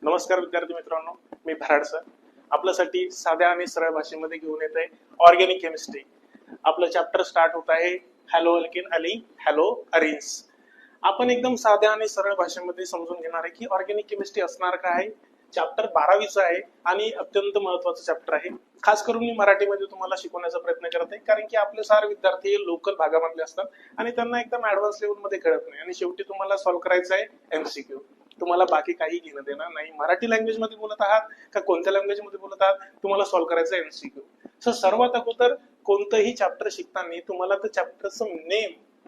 नमस्कार विद्यार्थी मित्रांनो, मी भराड सर आपल्यासाठी साध्या आणि सरळ भाषेमध्ये घेऊन येत आहे ऑर्गॅनिक केमिस्ट्री. आपलं चॅप्टर स्टार्ट होत आहे हॅलो अल्केन आणि हॅलो अरेन्स. आपण एकदम साध्या आणि सरळ भाषेमध्ये समजून घेणार आहे की ऑर्गॅनिक केमिस्ट्री असणार काय आहे. चॅप्टर 12वीचं आहे आणि अत्यंत महत्वाचं चॅप्टर आहे. खास करून मी मराठीमध्ये तुम्हाला शिकवण्याचा प्रयत्न करत आहे, कारण की आपले सारे विद्यार्थी लोकल भागामधले असतात आणि त्यांना एकदम ऍडव्हान्स लेवलमध्ये कळत नाही. आणि शेवटी तुम्हाला सॉल्व्ह करायचं आहे एमसीक्यू. तुम्हाला बाकी काही घेणं देणं नाही. मराठी लँग्वेज मध्ये बोलत आहात का कोणत्या लँग्वेज मध्ये बोलत आहात, तुम्हाला सॉल्व्ह करायचं एमसीक्यू. सो सर्वात अगोदर कोणतंही चॅप्टर शिकताना तुम्हाला त्या चॅप्टरचं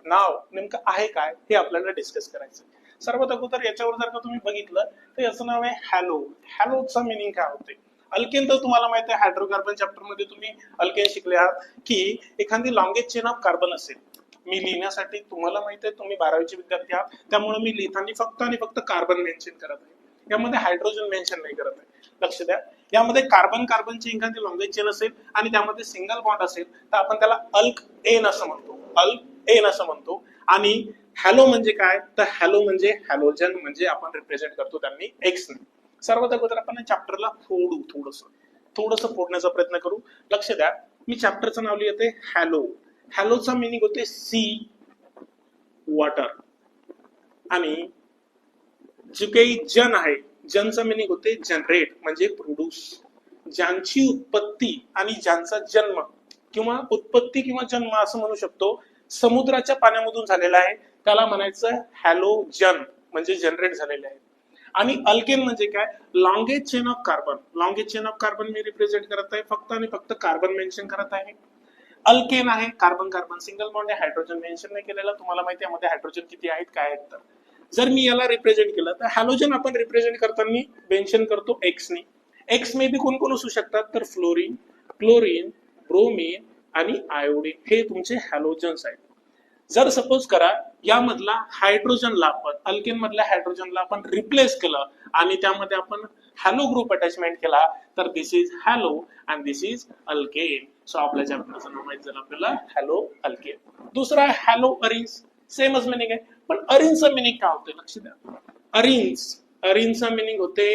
नाव नेमकं आहे काय हे आपल्याला डिस्कस करायचं. सर्वात अगोदर याच्यावर जर का तुम्ही बघितलं तर याचं नाव आहे हॅलो. हॅलोचा मिनिंग काय होते. अल्केन तर तुम्हाला माहिती आहे, हायड्रोकार्बन चॅप्टर मध्ये तुम्ही अल्केन शिकले आहात की एखादी लॉंगेस्ट चेन ऑफ कार्बन असेल. मी लिहिण्यासाठी तुम्हाला माहिती आहे तुम्ही 12वीचे विद्यार्थी आहात, त्यामुळे मी लिहिताना फक्त आणि फक्त कार्बन मेन्शन करत आहे. यामध्ये हायड्रोजन मेन्शन नाही करत आहे. लक्ष द्या, यामध्ये कार्बनची एखादी लॉंगेस्ट चेन असेल आणि त्यामध्ये सिंगल बॉन्ड असेल तर आपण त्याला अल्क एन असं म्हणतो. अल्क एन असं म्हणतो. आणि हॅलो म्हणजे काय, तर हॅलो म्हणजे हॅलोजन, म्हणजे आपण रिप्रेझेंट करतो त्यांनी एक्स ने. सर्वात अगोदर आपण चॅप्टरला थोडस फोडण्याचा प्रयत्न करू. लक्ष द्या, मी चॅप्टरचं नाव लिहिते हॅलो. हॅलोचा मिनिंग होते सी वॉटर. आणि जे काही जन आहे, जनचा मिनिंग होते जनरेट म्हणजे प्रोड्यूस. ज्यांची उत्पत्ती आणि ज्यांचा जन्म किंवा उत्पत्ती किंवा जन्म असं म्हणू शकतो समुद्राच्या पाण्यामधून झालेला आहे, त्याला म्हणायचं हॅलोजन म्हणजे जनरेट झालेले आहे. आणि अल्केन म्हणजे काय, longest chain of carbon. Longest chain of carbon me represent करत आहे, फक्त आणि फक्त कार्बन मेन्शन करत आहे. अल्केन आहे कार्बन सिंगल बॉन्ड आहे, हायड्रोजन मेन्शन नाही केलेला. तुम्हाला माहिती आहे मध्ये हायड्रोजन किती आहेत काय आहेत. तर जर मी याला रिप्रेझेंट केलं तर हॅलोजन आपण रिप्रेझेंट करताना मेन्शन करतो एक्स ने. एक्स मे बी कोण कोण असू शकतात, तर फ्लोरीन, क्लोरीन, ब्रोमीन आणि आयोडीन हे तुमचे हॅलोजन्स आहेत. जर सपोज करा यामधला हायड्रोजनला आपण अल्केन मधल्या हायड्रोजनला आपण रिप्लेस केलं आणि त्यामध्ये आपण हॅलो ग्रुप अटॅचमेंट केला तर this is halo and this is alkane. So आपल्या चॅप्टरचं नाव माहित झालं आपल्याला हॅलो अल्केन. दुसरा हॅलो अरेन्स, सेमच मिनिंग आहे, पण अरेन्सचा मिनिंग काय होते लक्ष द्या. अरेन्सचा मिनिंग होते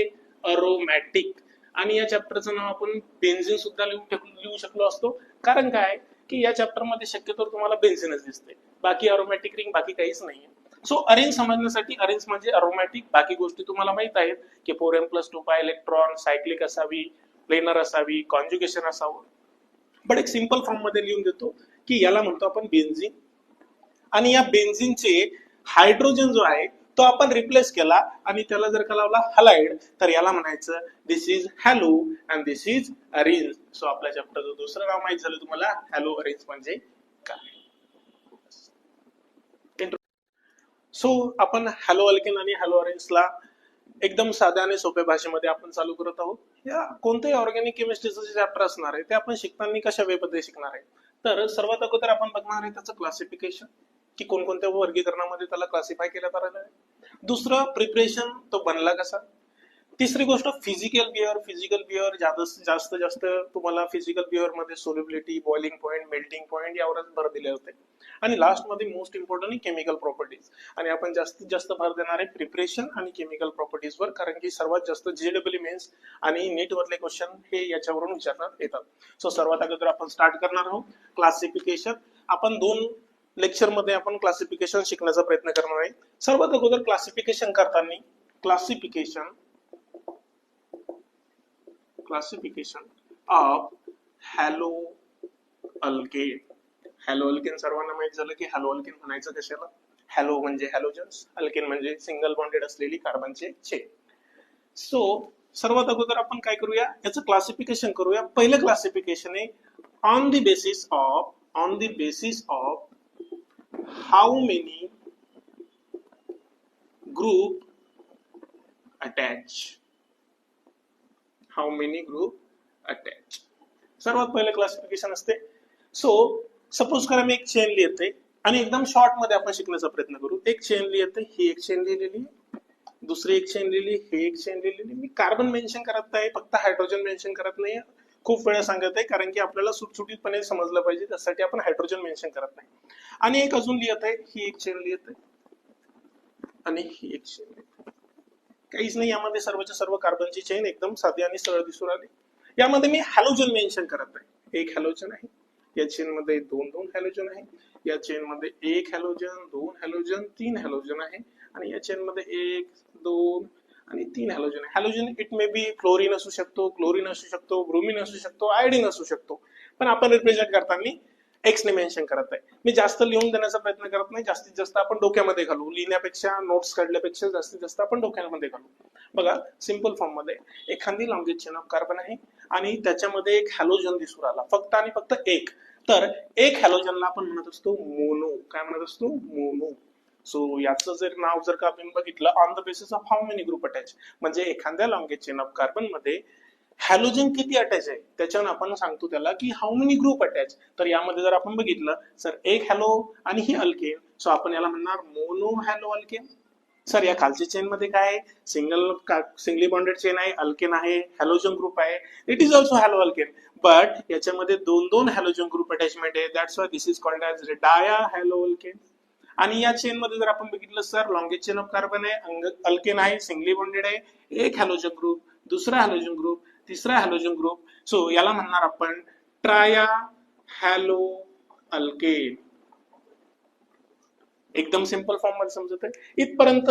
अरोमॅटिक. आणि या चॅप्टरचं नाव आपण बेन्झिन सुद्धा लिहू शकलो असतो, कारण काय की या चॅप्टर मध्ये शक्यतो तुम्हाला बेन्झिनच दिसते, बाकी अरोमॅटिक रिंग बाकी काहीच नाहीये. सो अरेन्ज समजण्यासाठी अरेन्ज म्हणजे अरोमॅटिक, बाकी गोष्टी तुम्हाला माहित आहेत की 4n+2 इलेक्ट्रॉन, सायक्लिक असावी, प्लेनर असावी, कॉन्जुगेशन असावं. पण एक सिंपल फॉर्म मध्ये लिहून देतो की याला म्हणतो आपण बेन्झिन. आणि या बेन्झिनचे हायड्रोजन जो आहे तो आपण रिप्लेस केला आणि त्याला जर का लावला हलाइड तर याला म्हणायचं this is halo and this is arenes. So आपल्या चॅप्टरचं दुसरं नाव माहित झालं तुम्हाला हॅलो अरेन्ज म्हणजे काय. सो आपण हॅलो अल्केन आणि हॅलो अरेन्जला एकदम साध्या आणि सोप्या भाषेमध्ये आपण चालू करत आहोत. या कोणत्याही ऑर्गॅनिक केमिस्ट्रीचं जे चॅप्टर असणार आहे ते आपण शिकताना कशा वेमध्ये शिकणार आहे. तर सर्वात अगोदर आपण बघणार आहे त्याचं क्लासिफिकेशन, की कोणकोणत्या वर्गीकरणामध्ये त्याला क्लासिफाय केलं आलेलं आहे. दुसरं प्रिपरेशन, तो बनला कसा. तिसरी गोष्ट फिजिकल बिहेवियर जास्त तुम्हाला फिजिकल बिहेवियर मध्ये solubility, boiling point, melting point यावरच भर दिले होते. आणि लास्ट मध्ये मोस्ट इम्पॉर्टंट केमिकल प्रॉपर्टीज. आणि आपण जास्तीत जास्त भर देणार आहे प्रिपरेशन आणि केमिकल प्रॉपर्टीज वर, कारण की सर्वात जास्त जेडब्ल्यू मेन्स आणि नीट वरले क्वेश्चन हे याच्यावरून विचारण्यात येतात. सो सर्वात अगोदर आपण स्टार्ट करणार आहोत क्लासिफिकेशन. आपण 2 लेक्चर मध्ये आपण क्लासिफिकेशन शिकण्याचा प्रयत्न करणार आहे. सर्वात अगोदर क्लासिफिकेशन करताना classification of hello alkane. Hello alkane सर्वांना माहित झालं की हॅलो अल्केन म्हणायचं कशाला. हॅलो म्हणजे हॅलोजन्स, अल्केन म्हणजे सिंगल बॉन्डेड असलेली कार्बनचे चेन. सो सर्वात अगोदर आपण काय करूया, याचं क्लासिफिकेशन करूया. पहिलं क्लासिफिकेशन आहे on the basis of how many group attach. सर्वात पहिले क्लासिफिकेशन असते. सो सपोज करा मी एक चेन लिहिते आणि एकदम शॉर्ट मध्ये आपण शिकण्याचा प्रयत्न करू. एक चेन लिहिते, ही एक चेन लिहिलेली, दुसरी एक चेन लिहिली, ही एक चेन लिहिलेली. मी कार्बन मेन्शन करत आहे, फक्त हायड्रोजन मेन्शन करत नाही. खूप वेळा सांगत आहे कारण की आपल्याला सुटसुटीतपणे समजलं पाहिजे, त्यासाठी आपण हायड्रोजन मेन्शन करत नाही. आणि एक अजून लिहित आहे, ही एक चेन लिहित आहे आणि ही एक चेन लिहित आहे. काहीच नाही, यामध्ये सर्वच्या सर्व कार्बनची चेन एकदम साधी आणि सरळ दिसून आली. यामध्ये मी हॅलोजन मेन्शन करत आहे. एक हॅलोजन आहे, या चेन मध्ये दोन दोन हॅलोजन आहे, या चेन मध्ये एक हॅलोजन, दोन हॅलोजन, तीन हॅलोजन आहे, आणि या चेन मध्ये एक, दोन आणि तीन हॅलोजन आहे. Halogen it may be fluorine असू शकतो, क्लोरीन असू शकतो, ब्रोमीन असू शकतो, आयोडीन असू शकतो, पण आपण रिप्रेझेंट करताना एक्स ने मेन्शन करत आहे. मी जास्त लिहून देण्याचा प्रयत्न करत नाही, जास्तीत जास्त आपण डोक्यामध्ये घालू, लिहिण्यापेक्षा नोट्स काढल्यापेक्षा जास्तीत जास्त आपण डोक्यामध्ये घालू. बघा, सिंपल फॉर्म मध्ये एखादी लॉंगेज चेन ऑफ कार्बन आहे आणि त्याच्यामध्ये एक हॅलोजन दिसून आला, फक्त आणि फक्त एक. तर एक हॅलोजनला आपण म्हणत असतो मोनो. काय म्हणत असतो? मोनो. सो याचं जर नाव जर का आपण बघितलं, on the basis of how many group attach, म्हणजे एखाद्या लॉंगेज चेन ऑफ कार्बन मध्ये हॅलोजन किती अटॅच आहे त्याच्यावर आपण सांगतो त्याला की हाऊ मेनी ग्रुप अटॅच. तर यामध्ये जर आपण बघितलं सर एक हॅलो आणि ही अल्केन, सो आपण याला म्हणणार मोनो हॅलो अल्केन. सर या खालच्या चेन मध्ये काय आहे? सिंगली बॉन्डेड चेन आहे, अल्केन आहे, हॅलोजन ग्रुप आहे, it is also halo alkane, but याच्यामध्ये दोन दोन हॅलोजन ग्रुप अटॅचमेंट आहे, that's why this is called as di halo alkane. आणि या चेन मध्ये जर आपण बघितलं sir longest chain of carbon आहे, अल्केन आहे, सिंगली बॉन्डेड आहे, एक हॅलोजन ग्रुप, दुसरा हॅलोजन ग्रुप, तिसरा हॅलोजन ग्रुप, सो याला म्हणणार आपण ट्राया हॅलो अल्केन. एकदम सिंपल फॉर्म मध्ये समजत आहे इथपर्यंत.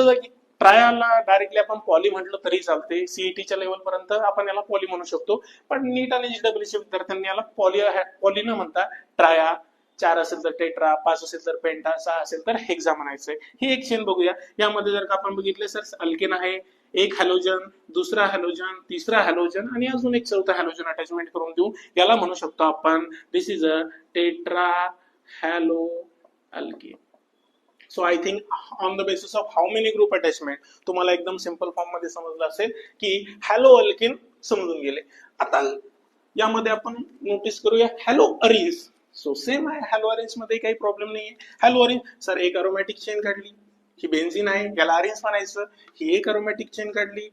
ट्रायाला डायरेक्टली आपण पॉली म्हटलं तरी चालते, सीईटीच्या लेवल पर्यंत आपण याला पॉली म्हणू शकतो, पण नीट आणि जीडब्ल्यूच्या विद्यार्थ्यांनी याला पॉली न म्हणता ट्राया, 4 असेल तर टेट्रा, 5 असेल तर पेंटा, 6 असेल तर हेक्सा म्हणायचंय. ही एक चेन बघूया. यामध्ये जर का आपण बघितले सर अल्केन आहे, एक हॅलोजन, दुसरा हॅलोजन, तिसरा हॅलोजन आणि अजून एक चौथा हॅलोजन अटॅचमेंट करून देऊ, याला म्हणू शकतो आपण this is a tetra halo alkane. So I think on the basis of how many group attachment तुम्हाला एकदम सिंपल फॉर्म मध्ये समजलं असेल की हॅलो अल्केन समजून गेले. आता यामध्ये आपण नोटीस करूया हॅलो अरेन्ज. सो सेम आहे, हॅलो अरेन्ज मध्ये काही प्रॉब्लेम नाहीये. हॅलो अरेन्ज सर एक अरोमॅटिक चेन काढली, ही बेन्झिन आहे, याला अरेन्ज म्हणायचं. ही एक अरोमॅटिक चेन काढली,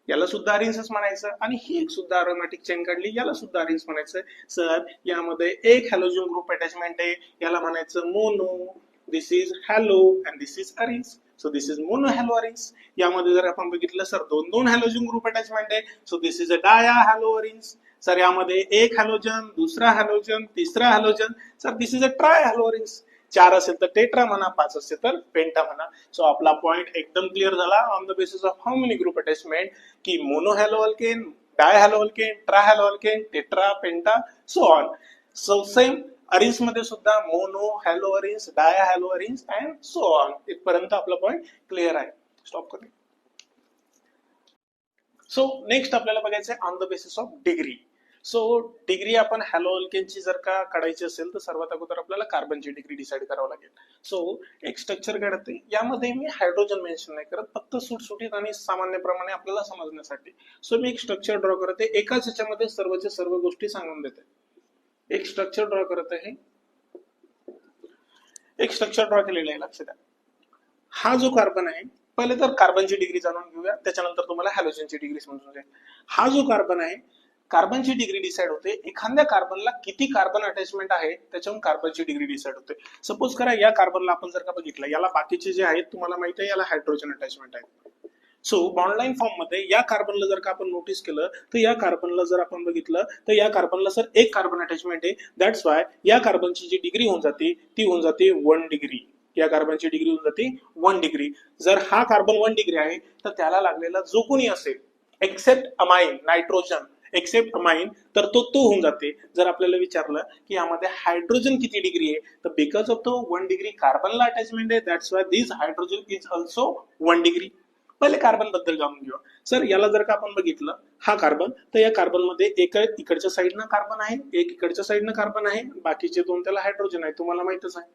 याला सुद्धा अरेन्जच म्हणायचं. आणि ही एक सुद्धा अरोमॅटिक चेन काढली, याला सुद्धा अरेन्ज म्हणायचं. सर यामध्ये एक हॅलोजन ग्रुप अटॅचमेंट आहे, याला म्हणायचं mono. This is halo and this is arenes, so this is mono halo arenes. यामध्ये जर आपण बघितलं सर दोन दोन हॅलोजन ग्रुप अटॅचमेंट आहे, so this is a di halo arenes. Sir यामध्ये एक हॅलोजन, दुसरा हॅलोजन, तिसरा halogen, sir this is a tri halo arenes. 4 असेल तर टेट्रा म्हणा, 5 असेल तर पेंटा म्हणा. सो आपला पॉइंट एकदम क्लिअर झाला on the basis of how many group attachment की mono halo alkane, di halo alkane, tri halo alkane, tetra, penta, so on. So same arenes मध्ये सुद्धा mono halo arenes, di halo arenes and so on. इथपर्यंत आपला point clear आहे. Stop करूया. So next आपल्याला बघायचं आहे on the basis of degree. So degree आपण हॅलो अल्केनची जर का काढायची असेल तर सर्वात अगोदर आपल्याला कार्बनची डिग्री डिसाइड करावं लागेल. सो एक स्ट्रक्चर काढते, यामध्ये मी हायड्रोजन मेन्शन नाही करत, फक्त सुटसुटीत आणि सामान्यप्रमाणे आपल्याला समजण्यासाठी. सो मी एक स्ट्रक्चर ड्रॉ करते, एकाच ह्याच्यामध्ये सर्वच्या सर्व गोष्टी सांगून देते. एक स्ट्रक्चर ड्रॉ करत आहे, एक स्ट्रक्चर ड्रॉ केलेलं आहे, लक्षात द्या. हा जो कार्बन आहे, पहिले तर कार्बनची डिग्री जाणून घेऊया, त्याच्यानंतर तुम्हाला हॅलोजनची डिग्री समजून जाईल. हा जो कार्बन आहे, कार्बनची डिग्री डिसाइड होते एखाद्या कार्बनला किती कार्बन अटॅचमेंट आहे त्याच्यावरून कार्बनची डिग्री डिसाइड होते. सपोज करा या कार्बनला आपण जर का बघितलं, याला बाकीचे जे आहेत तुम्हाला माहिती आहे याला हायड्रोजन अटॅचमेंट आहे. सो बॉन्डलाईन फॉर्म मध्ये या कार्बनला जर का आपण नोटीस केलं तर या कार्बनला जर आपण बघितलं तर या कार्बनला सर एक कार्बन अटॅचमेंट आहे, दॅट्स वाय या कार्बनची जी डिग्री होऊन जाते ती होऊन जाते 1 डिग्री. या कार्बनची डिग्री होऊन जाते 1 डिग्री. जर हा कार्बन 1 डिग्री आहे तर त्याला लागलेला जो कोणी असेल except amine, nitrogen except amine, तर तो होऊन जाते. जर आपल्याला विचारलं की यामध्ये हायड्रोजन किती डिग्री आहे, तर बिकॉज ऑफ तो 1 डिग्री कार्बनला अटॅचमेंट आहे, that's why this hydrogen is also 1 degree. पहिले कार्बन बद्दल जाणून घेऊ. सर याला जर का आपण बघितलं हा कार्बन, तर या कार्बन मध्ये एक इकडच्या साईडनं कार्बन आहे, एक इकडच्या साईडनं कार्बन आहे, बाकीचे 2 त्याला हायड्रोजन आहे, तुम्हाला माहितच आहे.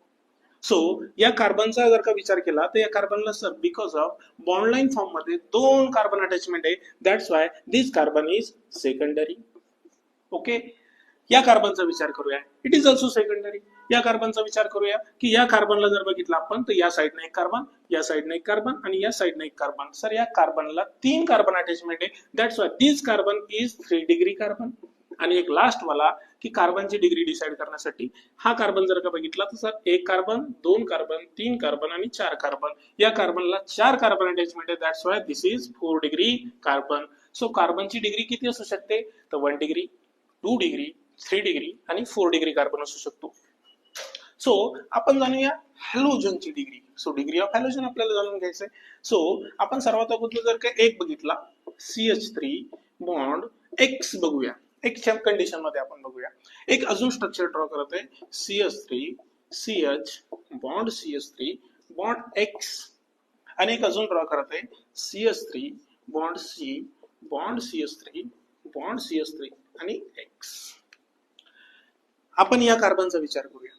सो या कार्बनचा जर का विचार केला तर या कार्बनला सर बिकॉज ऑफ बॉन्डलाईन फॉर्म मध्ये 2 कार्बन अटॅचमेंट आहे, that's why this carbon is secondary. Okay, या कार्बनचा विचार करूया, इट इज ऑल्सो सेकंडरी. या कार्बनचा विचार करूया की या कार्बनला जर बघितलं आपण तर या साईडने एक कार्बन, या साईडने एक कार्बन आणि या साईडने एक कार्बन. सर या कार्बनला 3 कार्बन अटॅचमेंट आहे, that's why this carbon is 3 degree carbon. आणि एक लास्ट वाला की कार्बनची डिग्री डिसाइड करण्यासाठी हा कार्बन जर का बघितला तर सर 1 कार्बन 2 कार्बन 3 कार्बन आणि 4 कार्बन, या कार्बनला 4 कार्बन अटॅचमेंट आहे, that's why this is 4 degree carbon. So कार्बनची डिग्री किती असू शकते तर 1 डिग्री, 2 डिग्री, 3 डिग्री आणि 4 डिग्री कार्बन असू शकतो. सो आपण जाणूया हॅलोजनची degree. So degree of halogen आपल्याला जाणून घ्यायचंय. सो आपण सर्वात अगोदर जर का एक बघितला CH3 बॉन्ड X बघूया, एकच्या कंडिशन मध्ये आपण बघूया. एक अजून स्ट्रक्चर ड्रॉ करत आहे CH3 CH bond CH3 bond X आणि एक अजून ड्रॉ करत आहे CH3 bond C bond CH3 bond CH3 आणि X. आपण या कार्बनचा विचार करूया.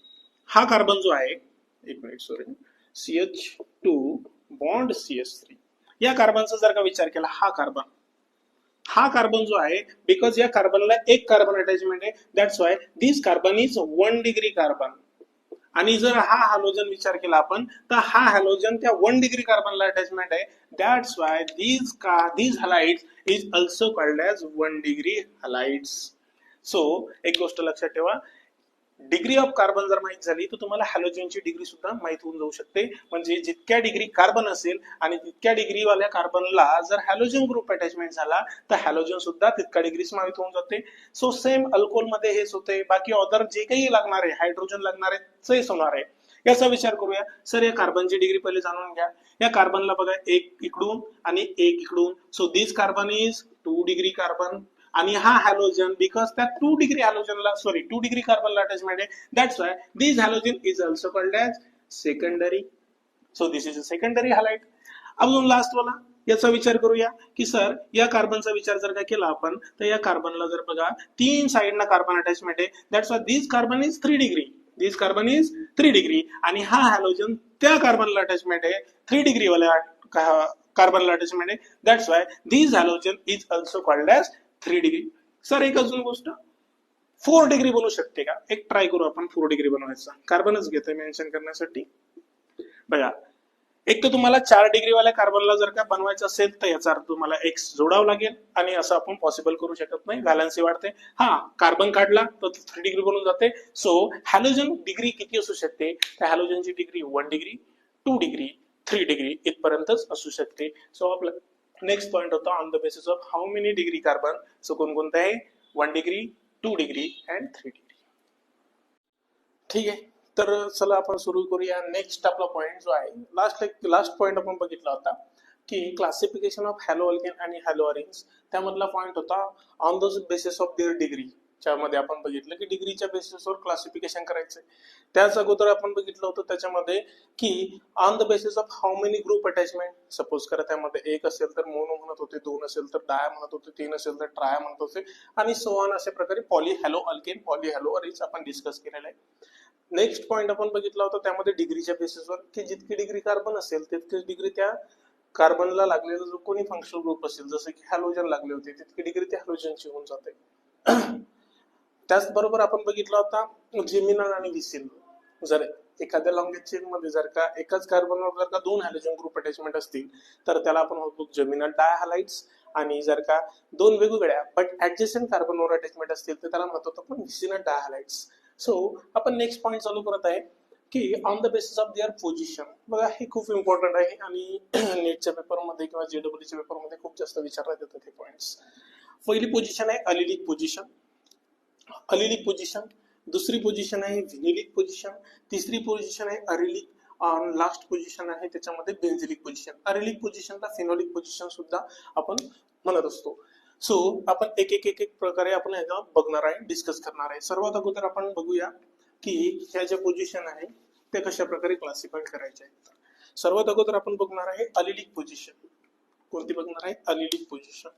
हा कार्बन जो आहे, एक minute sorry, CH2 bond CH3, या कार्बनचा जर का विचार केला, हा कार्बन जो आहे, बिकॉज या कार्बनला एक कार्बन अटॅचमेंट आहे, that's why this carbon is 1 degree carbon. आणि जर हा हॅलोजन विचार केला आपण तर हा हॅलोजन त्या 1 डिग्री कार्बनला अटॅचमेंट आहे, that's why these halides is also called as 1 degree halides. So एक गोष्ट लक्षात ठेवा, डिग्री ऑफ कार्बन जर माहित झाली तर तुम्हाला हॅलोजनची डिग्री सुद्धा माहित होऊन जाऊ शकते. म्हणजे जितक्या डिग्री कार्बन असेल आणि तितक्या डिग्री वाल्या कार्बनला जर हॅलोजन ग्रुप अटॅचमेंट झाला तर हॅलोजन सुद्धा तितक्या डिग्रीच माहित होऊन जाते. सो सेम अल्कोहोल मध्ये हेच होते, बाकी अदर जे काही लागणार आहे, हायड्रोजन लागणार आहे तेच होणार आहे. याचा विचार करूया. सर या कार्बनची डिग्री पहिले जाणून घ्या. या कार्बनला बघा, एक इकडून आणि एक इकडून, so this carbon is 2 degree carbon. आणि हा हॅलोजन बिकॉज त्या 2 डिग्री कार्बनला अटॅचमेंट आहे, that's why this halogen is also called as secondary. So this is a secondary halide. अजून लास्ट वाला याचा विचार करूया की सर या कार्बनचा विचार जर का केला आपण तर या कार्बनला जर बघा 3 साइडना कार्बन अटॅचमेंट आहे, that's why this carbon is 3 degree. This carbon is 3 degree आणि हा हॅलोजन त्या कार्बनला अटॅचमेंट आहे, 3 डिग्री वाल्या कार्बनला अटॅचमेंट आहे, that's why this halogen is also called as 3 degree. Sir एक अजून गोष्ट, 4 डिग्री बनवू शकते का? एक ट्राय करू आपण 4 डिग्री बनवायचा. कार्बनच घेतोय मेन्शन करण्यासाठी. बघा, एक तर तुम्हाला 4 डिग्री वाल्या कार्बनला जर का बनवायचं असेल तर याचा अर्थ तुम्हाला X जोडावं लागेल आणि असं आपण पॉसिबल करू शकत नाही, व्हॅलन्सी वाढते. हा कार्बन काढला तर 3 डिग्री बनून जाते. सो हॅलोजन डिग्री किती असू शकते? त्या हॅलोजनची डिग्री 1 डिग्री, 2 डिग्री, 3 डिग्री इथपर्यंतच असू शकते. सो आपलं नेक्स्ट पॉइंट होता on the basis of how many degree carbon. So कोणकोणते आहे? 1 डिग्री, 2 डिग्री अँड 3 डिग्री. ठीक आहे, तर चला आपण सुरू करूया. नेक्स्ट आपला पॉइंट जो आहे, लास्ट पॉइंट आपण बघितला होता की क्लासिफिकेशन ऑफ हॅलो अल्केन आणि हॅलो अरेन्स. त्यामधला पॉइंट होता on the basis of their degree. त्यामध्ये आपण बघितलं की डिग्रीच्या बेसिसवर क्लासिफिकेशन करायचंय. त्याच अगोदर आपण बघितलं होतं त्याच्यामध्ये की on the basis of how many group attachment. Suppose करा त्यामध्ये 1 असेल तर मोनो म्हणत होते, 2 असेल तर डाय म्हणत होते, 3 असेल तर ट्राय म्हणत होते आणि सो ऑन. अशा प्रकारे poly hello alkane, poly hello arenes आपण डिस्कस केलेला आहे. नेक्स्ट पॉइंट आपण बघितला होता त्यामध्ये डिग्रीच्या बेसिसवर की जितकी डिग्री कार्बन असेल तितकीच डिग्री त्या कार्बनला लागलेला जो कोणी फंक्शनल ग्रुप असेल, जसं की हॅलोजन लागले होते, तितकी डिग्री त्या हॅलोजनची होऊन जाते. त्याचबरोबर आपण बघितला होता जेमिनल आणि व्हिसिन. जर एखाद्या लॉंगेज चेन मध्ये जर का एकाच कार्बनवर जर का 2 हॅलोजन ग्रुप अटॅचमेंट असतील तर त्याला आपण म्हणतो जेमिनल डायहॅलाइड्स. आणि जर का 2 वेगवेगळ्या बट ऍडजस्टंट कार्बनवर अटॅचमेंट असतील तर त्याला म्हणतो आपण व्हिसिनल डायहॅलाइड्स. सो आपण नेक्स्ट पॉइंट चालू करत आहे की on the basis of their position. बघा, हे खूप इम्पॉर्टंट आहे आणि नेटच्या पेपरमध्ये किंवा JEEच्या पेपरमध्ये खूप जास्त विचारण्यात येतात हे पॉइंट्स. पहिली पोझिशन आहे अलिलिक पोझिशन. अलिलिक पोझिशन. दुसरी पोझिशन आहे व्हिनिलिक पोझिशन. तिसरी पोझिशन आहे अरिलिक. लास्ट पोझिशन आहे त्याच्यामध्ये बेन्झिलिक पोझिशन. अरिलिक पोझिशनला फिनोलिक पोझिशन सुद्धा आपण म्हणत असतो. सो आपण एक एक एक एक प्रकारे आपण याचा बघणार आहे, डिस्कस करणार आहे. सर्वात अगोदर आपण बघूया की ह्या ज्या पोझिशन आहे ते कशा प्रकारे क्लासिफाय करायचे आहेत. सर्वात अगोदर आपण बघणार आहे अलिलिक पोझिशन. कोणती बघणार आहे? अलिलिक पोझिशन.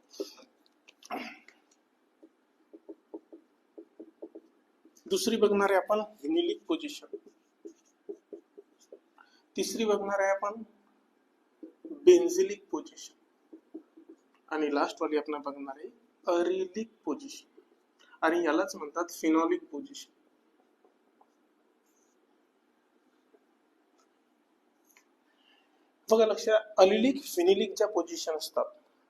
दुसरी बघणार आहे आपण व्हिनिलिक पोझिशन. तिसरी बघणार आहे आपण बेन्झिलिक पोझिशन. आणि लास्ट वाली आपण बघणार आहे अरिलिक पोझिशन आणि यालाच म्हणतात फिनॉलिक पोझिशन. बघा लक्षात, अलिलिक फिनिलिक ज्या पोझिशन असतात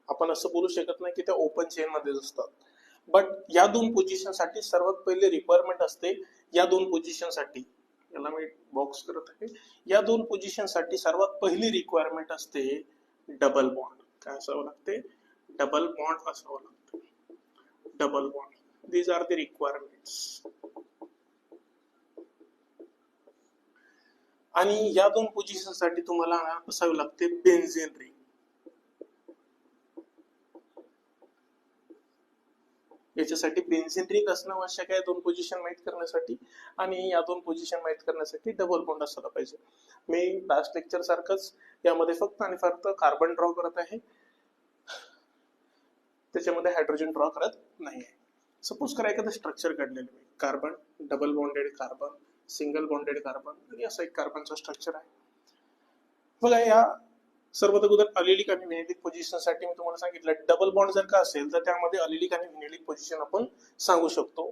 आपण असं बोलू शकत नाही की त्या ओपन चेन मध्ये असतात. बट या दोन पोझिशन साठी सर्वात पहिले रिक्वायरमेंट असते, या दोन पोझिशन साठी, याला मी बॉक्स करत आहे, या दोन पोझिशन साठी सर्वात पहिली रिक्वायरमेंट असते डबल बॉन्ड. काय असावं लागते? डबल बॉन्ड असावं लागतं. Double bond, these are the requirements. आणि या दोन पोझिशन साठी तुम्हाला असावे लागते बेन्झीन रिंग. याच्यासाठी बेन्झीन रिंग असणं आवश्यक आहे दोन पोझिशन माहित करण्यासाठी, आणि या दोन पोझिशन माहित करण्यासाठी डबल बॉन्ड असायला पाहिजे. मी लास्ट लेक्चर सारखंच यामध्ये फक्त आणि फक्त कार्बन ड्रॉ करत आहे, त्याच्यामध्ये हायड्रोजन ड्रॉ करत नाही आहे. सपोज करा एखादं स्ट्रक्चर काढलेलं आहे, carbon, double bonded carbon, single bonded carbon, आणि असं एक कार्बनचं स्ट्रक्चर आहे. बघा, या सर्वात अगोदर अलिलिक आणि व्हिनिलिक पोझिशन साठी मी तुम्हाला सांगितलं, डबल बॉन्ड जर का असेल तर त्यामध्ये अलिलिक आणि व्हिनिलिक पोझिशन आपण सांगू शकतो.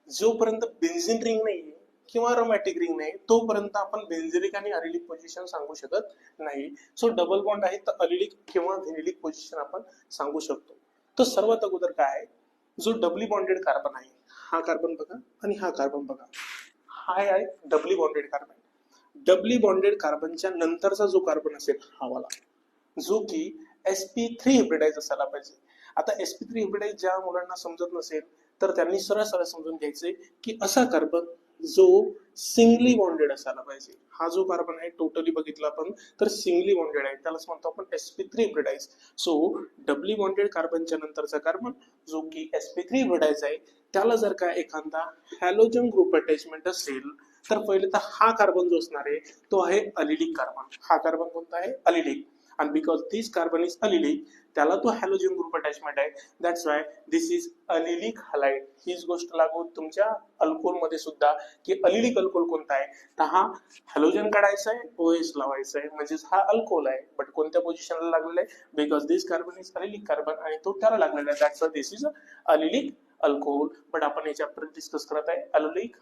जोपर्यंत बेन्झीन रिंग नाही किंवा अरोमॅटिक रिंग नाही तोपर्यंत आपण बेन्झिलिक आणि अलिलिक पोझिशन सांगू शकत नाही. सो डबल बॉन्ड आहे तर अलिलिक किंवा व्हिनिलिक पोझिशन आपण सांगू शकतो. तर सर्वात अगोदर काय आहे, जो डबली बॉन्डेड कार्बन आहे, हा कार्बन बघा आणि हा कार्बन बघा, हा आहे doubly bonded carbon. Doubly bonded कार्बनच्या नंतरचा जो कार्बन असेल हा वाला, जो की sp3 हिब्रिडाइज असायला पाहिजे. आता sp3 हिब्रिडाइज ज्या मुलांना समजत नसेल तर त्यांनी सरळ सरळ समजून घ्यायचे की असा कार्बन जो सिंगली बॉन्डेड असायला पाहिजे. हा जो कार्बन आहे टोटली बघितला आपण तर सिंगली बॉन्डेड आहे, त्यालाच म्हणतो आपण sp3 हिब्रिडाइज. सो डबली बॉन्डेड कार्बनच्या नंतरचा कार्बन जो की sp3 हिब्रिडाइज आहे, त्याला जर का एखादा हॅलोजन ग्रुप अटॅचमेंट असेल तर पहिले तर हा कार्बन जो असणार आहे तो आहे अलिलिक कार्बन. हा कार्बन कोणता आहे? अलिलिक. and because this carbon is allylic त्याला तो हॅलोजन ग्रुप अटॅचमेंट आहे, that's why this is allylic halide. हीच गोष्ट लागू तुमच्या अल्कोहोल मध्ये सुद्धा की अलिलिक अल्कोहोल कोणता आहे तर हा हॅलोजन काढायचा आहे, OH लावायचा आहे, म्हणजेच हा अल्कोहोल आहे. बट कोणत्या पोझिशनला लागलेला आहे? Because this carbon is allylic carbon आणि तो त्याला लागलेला आहे, that's why this is allylic alcohol. But आपण याच्या चॅप्टर डिस्कस करत आहे अलिलिक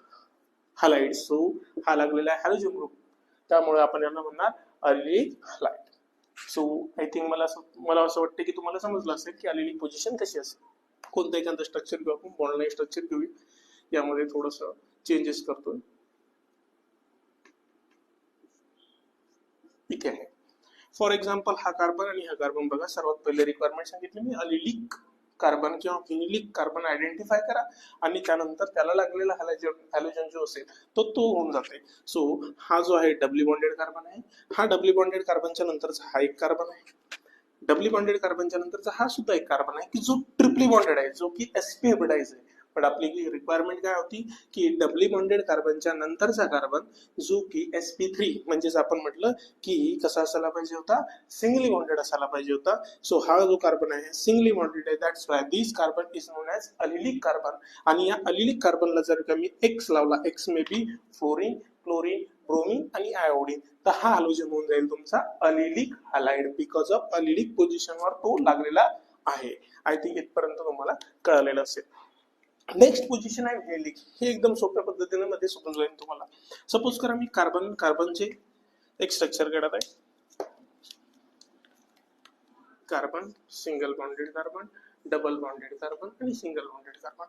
हलाइड. सो हा लागलेला आहे हॅलोजन ग्रुप, त्यामुळे आपण यांना म्हणणार अलिलिक हलाइड. सो आय थिंक मला असं वाटतं की तुम्हाला समजलं असेल की अलिलिक पोझिशन कशी असेल. कोणतं एखादं स्ट्रक्चर घेऊ आपण, बॉन्डलाईन स्ट्रक्चर घेऊया, यामध्ये थोडस चेंजेस करतोय. ठीक आहे. फॉर एक्झाम्पल हा कार्बन आणि हा कार्बन बघा, सर्वात पहिले रिक्वायरमेंट सांगितली मी, अलिलिक कार्बन किंवा व्हिनिलिक कार्बन आयडेंटिफाय करा आणि त्यानंतर त्याला लागलेला हॅलोजन जो असेल तो होऊन जाते. सो हा जो आहे डबली बॉन्डेड कार्बन आहे, हा डबली बॉन्डेड कार्बनच्या नंतरचा हा एक कार्बन आहे. डबली बॉन्डेड कार्बनच्या नंतरचा हा सुद्धा एक कार्बन आहे की जो ट्रिपली बॉन्डेड आहे, जो की sp हिब्रिडाइज आहे. पण आपली रिक्वायरमेंट काय होती की डबली बॉन्डेड कार्बनच्या नंतरचा कार्बन जो की sp3 म्हणजेच आपण म्हटलं की कसा असायला पाहिजे होता, सिंगली बॉन्डेड असायला पाहिजे होता. सो हा जो कार्बन आहे सिंगली बॉन्डेड आहे, that's why this carbon is known as allylic carbon. आणि या अलिलिक कार्बनला जर का मी X लावला, X may be fluorine, chlorine, bromine आणि आयोडीन, तर हा हॅलोजन होऊन जाईल तुमचा allylic halide, because of allylic पोझिशनवर तो लागलेला आहे. आय थिंक इथपर्यंत तुम्हाला कळलेलं असेल. नेक्स्ट पोझिशन आहे व्हिनिलिक. हे एकदम सोप्या पद्धतीने मध्ये समजून जाईल तुम्हाला. सपोज करा मी कार्बनचे एक स्ट्रक्चर काढत आहे, carbon, single bonded carbon, double bonded carbon आणि सिंगल बॉन्डेड कार्बन.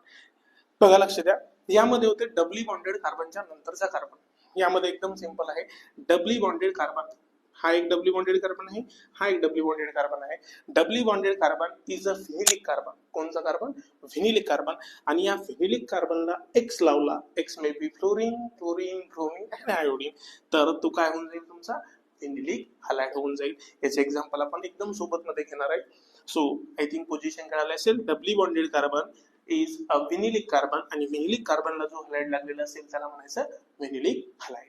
बघा लक्ष द्या, यामध्ये होते डबली बॉन्डेड कार्बनच्या नंतरचा कार्बन. यामध्ये एकदम सिंपल आहे, डबली बॉन्डेड कार्बन, हा एक डबली बॉन्डेड कार्बन आहे, हा एक डबली बॉन्डेड कार्बन आहे. Doubly bonded carbon is a vinylic carbon. कोणता कार्बन? Vinylic carbon. आणि या व्हिनिलिक कार्बनला X लावला, X may be fluorine, chlorine, bromine आणि आयोडीन, तर तो काय होऊन जाईल तुमचा व्हिनिलिक हलाइड होऊन जाईल. याचे एक्झाम्पल आपण एकदम सोबत मध्ये घेणार आहे. सो आय थिंक पोझिशन कळालं असेल, doubly bonded carbon is a vinylic carbon आणि व्हिनिलिक कार्बनला जो हलाइड लागलेला असेल त्याला म्हणायचं vinylic halide.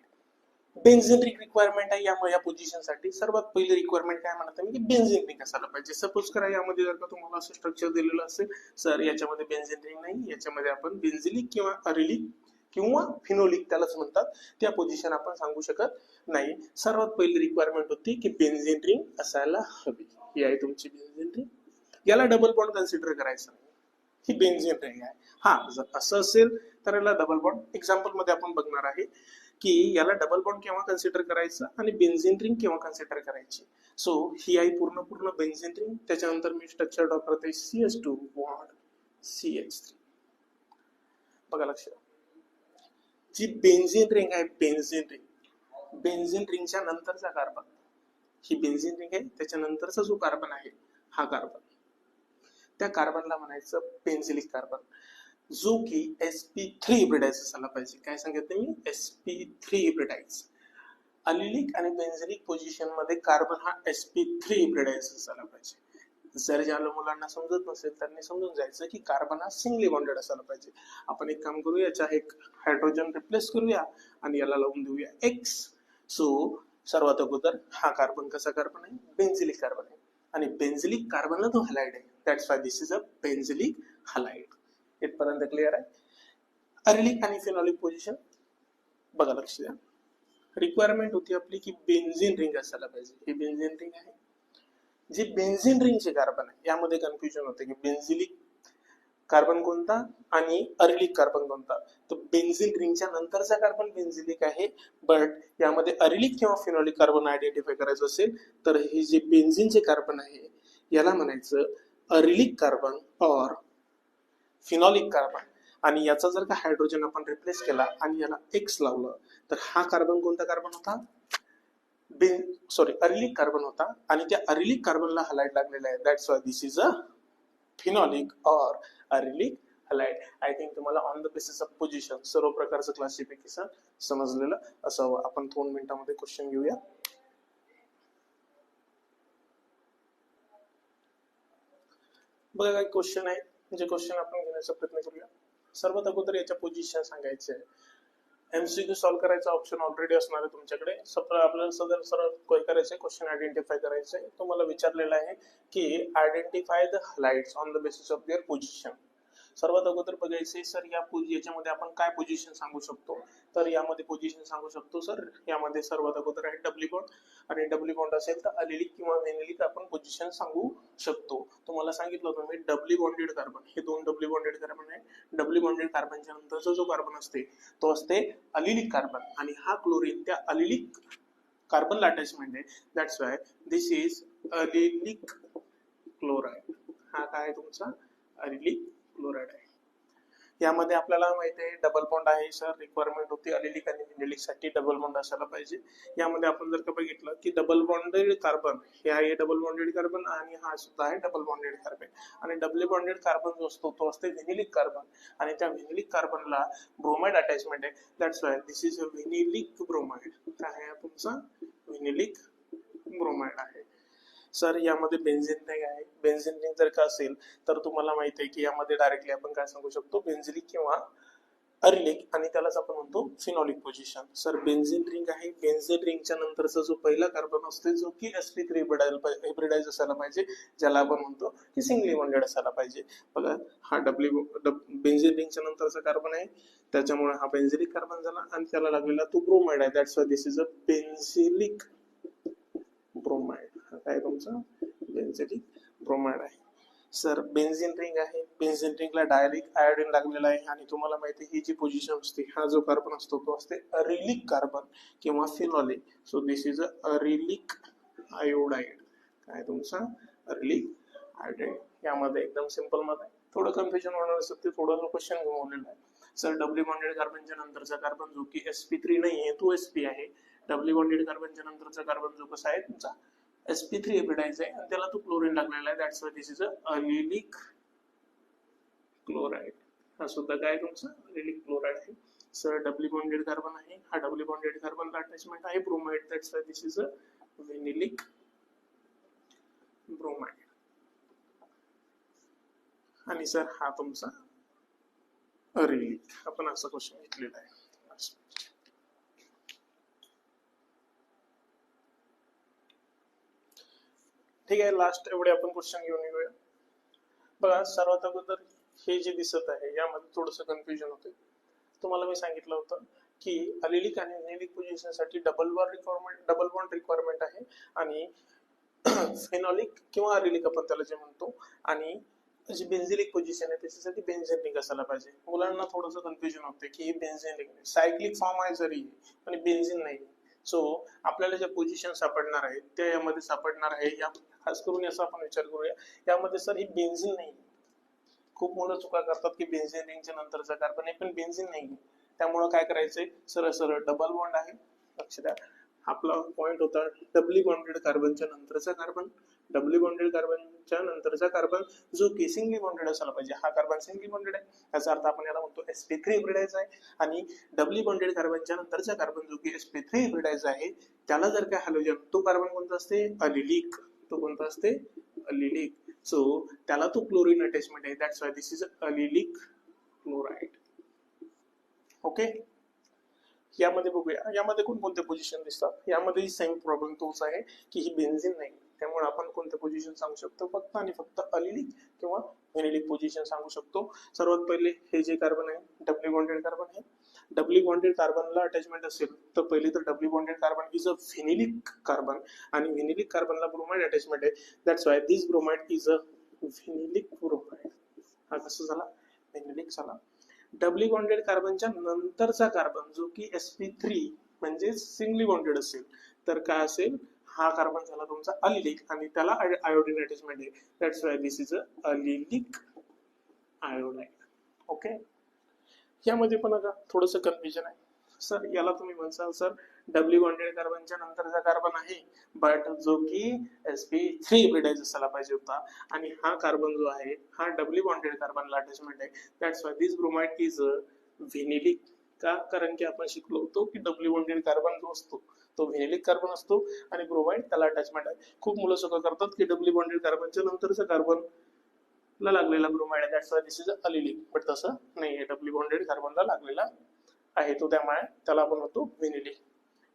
Benzene ring requirement आहे या पोझिशन साठी. सर्वात पहिली रिक्वायरमेंट काय म्हणतात मी की बेन्झीन रिंग असायला पाहिजे. सपोज करा यामध्ये जर का तुम्हाला असं स्ट्रक्चर दिलेलं असेल, सर याच्यामध्ये बेन्झीन रिंग नाही, याच्यामध्ये आपण बेन्झिलिक किंवा अरिलिक किंवा फिनोलिक त्यालाच म्हणतात, त्या पोझिशन आपण सांगू शकत नाही. सर्वात पहिली रिक्वायरमेंट होती की बेन्झीन रिंग असायला हवी. ही आहे तुमची बेन्झीन रिंग. याला डबल बॉन्ड कन्सिडर करायचं नाही, ही बेन्झीन रिंग आहे. हा जर असं असेल तर याला डबल बॉन्ड एक्झाम्पल मध्ये आपण बघणार आहे की याला डबल बॉन्ड केव्हा कन्सिडर करायचं आणि बेन्झीन रिंग केव्हा कन्सिडर करायची. सो ही आहे पूर्ण बेन्झीन रिंग. त्याच्यानंतर मी स्ट्रक्चर ड्रॉ करते CH2 बॉन्ड CH3. बघा लक्ष, जी बेन्झीन रिंग आहे, बेन्झीन रिंगच्या नंतरचा कार्बन, ही बेन्झीन रिंग आहे, त्याच्यानंतरचा जो कार्बन आहे हा कार्बन, त्या कार्बनला म्हणायचं बेन्झिलिक कार्बन, जो की sp3 हिब्रिडाइज असायला पाहिजे. काय सांगितलं मी? sp3 हिब्रिडाइज. अलिलिक आणि बेन्झिलिक पोझिशन मध्ये कार्बन हा sp3 हिब्रिडाइज असायला पाहिजे. जर ज्या मुलांना समजत नसेल त्यांनी समजून जायचं की कार्बन हा सिंगली बॉन्डेड असायला पाहिजे. आपण एक काम करूया, याचा एक हायड्रोजन रिप्लेस करूया आणि याला लावून देऊया X. सो सर्वात अगोदर हा कार्बन कसा कार्बन आहे? बेन्झिलिक कार्बन आहे, आणि बेन्झिलिक कार्बनला तो हॅलाइड आहे. That's why this is a benzylic halide. इथपर्यंत क्लिअर आहे? अरिलिक आणि फिनॉलिक पोझिशन बघा लक्ष द्या. रिक्वायरमेंट होती आपली की बेन्झीन रिंग असायला पाहिजे. ही बेन्झीन रिंग आहे. जे बेन्झीन रिंगचे कार्बन आहे यामध्ये कन्फ्युजन होते की बेन्झिलिक कार्बन कोणता आणि अरिलिक कार्बन कोणता. तर बेन्झीन रिंगच्या नंतरचा कार्बन बेन्झिलिक आहे, बट यामध्ये अरिलिक किंवा फिनॉलिक कार्बन आयडेंटिफाय करायचं असेल तर हे जे बेन्झीनचे कार्बन आहे याला म्हणायचं अरिलिक कार्बन और फिनॉलिक कार्बन. आणि याचा जर का हायड्रोजन आपण रिप्लेस केला आणि याला X लावलं तर हा कार्बन कोणता कार्बन होता? अरिलिक कार्बन होता, आणि त्या अरिलिक कार्बनला हलाइड लागलेला आहे. That's why this is a phenolic और अरिलिक हलाइड. आय थिंक तुम्हाला on the basis of position सर्व प्रकारचं क्लासिफिकेशन समजलेलं असावं. आपण 2 मिनिटांमध्ये क्वेश्चन घेऊया. बघा काय क्वेश्चन आहे, जे क्वेश्चन आपण घेण्याचा प्रयत्न करूया. सर्वात अगोदर याच्या पोझिशन सांगायचे आहे. एमसीक्यू सॉल्व्ह करायचा ऑप्शन ऑलरेडी असणार आहे तुमच्याकडे. आपल्याला सरळ काय करायचंय, क्वेश्चन आयडेंटिफाय करायचंय. तुम्हाला विचारलेला आहे की identify the halides on the basis of their position. सर्वात अगोदर बघायचे सर याच्यामध्ये आपण काय पोझिशन सांगू शकतो. तर यामध्ये पोझिशन सांगू शकतो सर, यामध्ये सर्वात अगोदर आहे डब्ल्यू बॉन्ड, आणि डब्ल्यू बॉन्ड असेल तर अलिलिक किंवा व्हेनिलिक आपण पोझिशन सांगू शकतो. तुम्हाला सांगितलं होतं मी डब्ल्यू बॉन्डेड कार्बन, हे 2 डब्ल्यू बॉन्डेड कार्बन आहे. डब्ल्यू बॉन्डेड कार्बनच्या नंतरचा जो कार्बन असते तो असते अलिलिक कार्बन, आणि हा क्लोरीन त्या अलिलिक कार्बनला अटॅचमेंट आहे. That's why this is allylic chloride. हा काय तुमचा अलिलिक क्लोराइड आहे. यामध्ये आपल्याला माहिती आहे डबल बॉन्ड आहे सर, रिक्वायरमेंट होती अलिलिक आणि व्हेनिलिक साठी डबल बॉन्ड असायला पाहिजे. यामध्ये आपण जर का बघितलं की डबल बॉन्डेड कार्बन हे आहे डबल बॉन्डेड कार्बन, आणि हा सुद्धा आहे डबल बॉन्डेड कार्बन. आणि डबल बॉन्डेड कार्बन जो असतो तो असते व्हेनिलिक कार्बन, आणि त्या व्हेनिलिक कार्बनला ब्रोमाइड अटॅचमेंट आहे. That's why this is a vinylic bromide. काय आहे तुमचा? व्हेनिलिक ब्रोमाइड आहे. सर यामध्ये बेन्झीन रिंग आहे. बेन्झीन रिंग जर का असेल तर तुम्हाला माहिती आहे की यामध्ये डायरेक्टली आपण काय सांगू शकतो, बेन्झिलिक किंवा अरिलिक, आणि त्यालाच आपण म्हणतो phenolic position. Sir benzene ring आहे. बेन्झीन रिंगच्या नंतरचा जो पहिला कार्बन असतो जो की sp3 हिब्रिडाइज असायला पाहिजे, ज्याला आपण म्हणतो की सिंगली बॉन्डेड असायला पाहिजे. बघा हा बेन्झीन रिंगच्या नंतरचा कार्बन आहे, त्याच्यामुळे हा बेन्झिलिक कार्बन झाला, आणि त्याला लागलेला तो ब्रोमाइड आहे. That's why this is a benzylic bromide. काय तुमचा? बेन्झिलिक ब्रोमाइड आहे. सर बेन्झीन रिंग आहे. बेन्झीन रिंगला डायरेक्ट आयोडीन लागलेला आहे, आणि तुम्हाला माहिती आहे ही जी पोझिशन असते, हा जो कार्बन असतो तो असते अरिलिक कार्बन किंवा phenolic. So this is a arylic iodide. काय तुमचा? Arylic iodide. यामध्ये एकदम सिंपल मध्ये थोडं कन्फ्युजन होणार असतं, ते थोडं क्वेश्चन घुमवलेलं आहे. सर डब्ल्यू बॉन्डेड कार्बनच्या नंतरचा कार्बन जो की sp3 नाही आहे तो sp आहे. डब्ल्यू बॉन्डेड कार्बनच्या नंतरचा कार्बन जो कसा आहे तुमचा sp3 हिब्रिडाइज आहे, आणि त्याला तो क्लोरीन लागलेला आहे. That's why this is a allylic chloride. हा सुद्धा काय तुमचा? अलिलिक क्लोराइड आहे. सर डब्ल्यू बॉन्डेड कार्बन आहे, हा डब्ल्यू बॉन्डेड कार्बनला अटॅचमेंट आहे bromide. That's why this is a vinylic bromide. आणि सर हा तुमचा अरिलिक. आपण असा क्वेश्चन घेतलेला आहे. ठीक आहे, लास्ट एवढे आपण क्वेश्चन घेऊन येऊया. बघा सर्वात अगोदर हे जे दिसत आहे यामध्ये थोडंसं कन्फ्युजन होते. तुम्हाला मी सांगितलं होतं की अलिलिक आणि व्हेनिलिक पोझिशन साठी डबल बॉन्ड रिक्वायरमेंट आहे, आणि फिनॉलिक किंवा अरिलिक आपण त्याला जे म्हणतो, आणि जी बेन्झिलिक पोझिशन आहे त्याच्यासाठी बेन्झीन रिंग असायला पाहिजे. मुलांना थोडंसं कन्फ्युजन होते की ही बेन्झीन रिंग सायक्लिक फॉर्म आहे जरी, पण बेन्झीन नाही. सो आपल्याला ज्या पोझिशन सापडणार आहेत त्या यामध्ये सापडणार आहे. या खास करून याचा आपण विचार करूया. यामध्ये सर ही बेन्झीन नाही, खूप मुलं चुका करतात की बेन्झीन रिंगच्या नंतरचा कार्बन आहे, पण बेन्झीन नाही. त्यामुळे काय करायचंय, सरळ सरळ डबल बॉन्ड आहे, लक्ष द्या. आपला पॉइंट होता डबली बॉन्डेड कार्बनच्या नंतरचा कार्बन. डबली बॉन्डेड कार्बनच्या नंतरचा कार्बन जो की सिंगली बॉन्डेड असायला पाहिजे, हा कार्बन सिंगली बॉन्डेड आहे, याचा अर्थ आपण याला म्हणतो sp3 हिब्रिडाइज आहे. आणि डबली बॉन्डेड कार्बनच्या नंतरचा कार्बन जो की sp3 हिब्रिडाइज आहे, त्याला जर काय हॅलोजन, तो कार्बन कोणता असते, अलिलिक. तो कोणता असते, अलिलिक. सो त्याला तो क्लोरीन अटॅचमेंट आहे, that's why this is allylic chloride. Okay, यामध्ये बघूया, यामध्ये कोणकोणते पोझिशन दिसतात. यामध्ये सेम प्रॉब्लेम तोच आहे की ही बेन्झीन नाही, त्यामुळे आपण कोणते पोझिशन सांगू शकतो, फक्त आणि फक्त अलिलिक किंवा व्हिनिलिक पोझिशन सांगू शकतो. सर्वात पहिले हे जे कार्बन आहे डबली बॉन्डेड कार्बन आहे. डबली बॉन्डेड कार्बनला अटॅचमेंट असेल तर पहिले तर doubly bonded carbon is a vinylic carbon, आणि व्हिनिलिक कार्बनला ब्रोमाइड अटॅचमेंट आहे, that's why this bromide is a vinylic bromide. हा कसं झाला, व्हिनिलिक झाला. डबली बॉन्डेड कार्बनच्या नंतरचा कार्बन जो की sp3 म्हणजे सिंगली बॉन्डेड असेल तर काय असेल, हा कार्बन झाला तुमचा अलिलिक, आणि त्याला आयोडीन अटॅचमेंट आहे, that's why this is a allylic iodide. Okay, यामध्ये पण आता थोडंसं कन्फ्युजन आहे. सर याला तुम्ही म्हणसाल सर डबली बॉन्डेड कार्बनच्या नंतरचा कार्बन आहे, बट जो की sp3 हिब्रिडाइज असायला पाहिजे होता, आणि हा कार्बन जो आहे हा डबली बॉन्डेड कार्बनला अटॅचमेंट आहे, that's why this bromide is a vinylic. का, कारण की आपण शिकलो होतो की डबली बॉन्डेड कार्बन जो असतो तो व्हिनिलिक कार्बन असतो, आणि ब्रोमाइड त्याला अटॅचमेंट आहे. खूप मुलं सगळं करतात की डबली बॉन्डेड कार्बनच्या नंतरचा कार्बन ला लागलेला ब्रोमाइड आहे, that's why this is a allylic, but तसं नाहीये, डबली बॉन्डेड कार्बनला लागलेला आहे तो, त्यामुळे त्याला आपण म्हणतो व्हिनिलिक.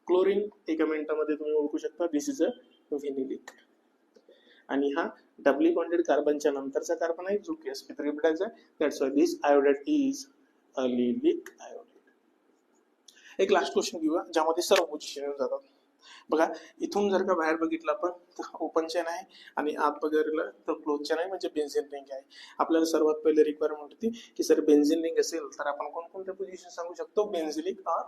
क्लोरीन एका मिनिटामध्ये तुम्ही ओळखू शकता, दिस इज अ व्हिनिलिक. आणि हा डबली बॉन्डेड कार्बनच्या नंतरचा कार्बन आहे जो की sp3 हिब्रिडाइज आहे, that's why this iodide is allylic iodide. एक लास्ट क्वेश्चन घेऊया ज्यामध्ये सर्व पोझिशन येऊन जातात. बघा, इथून जर का बाहेर बघितलं आपण तर ओपन चेन आहे, आणि आत बघितलं तर क्लोज चेन आहे, म्हणजे बेन्झीन रिंग आहे. आपल्याला सर्वात पहिले रिक्वायरमेंट होती की सर बेन्झीन रिंग असेल तर आपण कोणकोणते पोझिशन सांगू शकतो, बेन्झिलिक और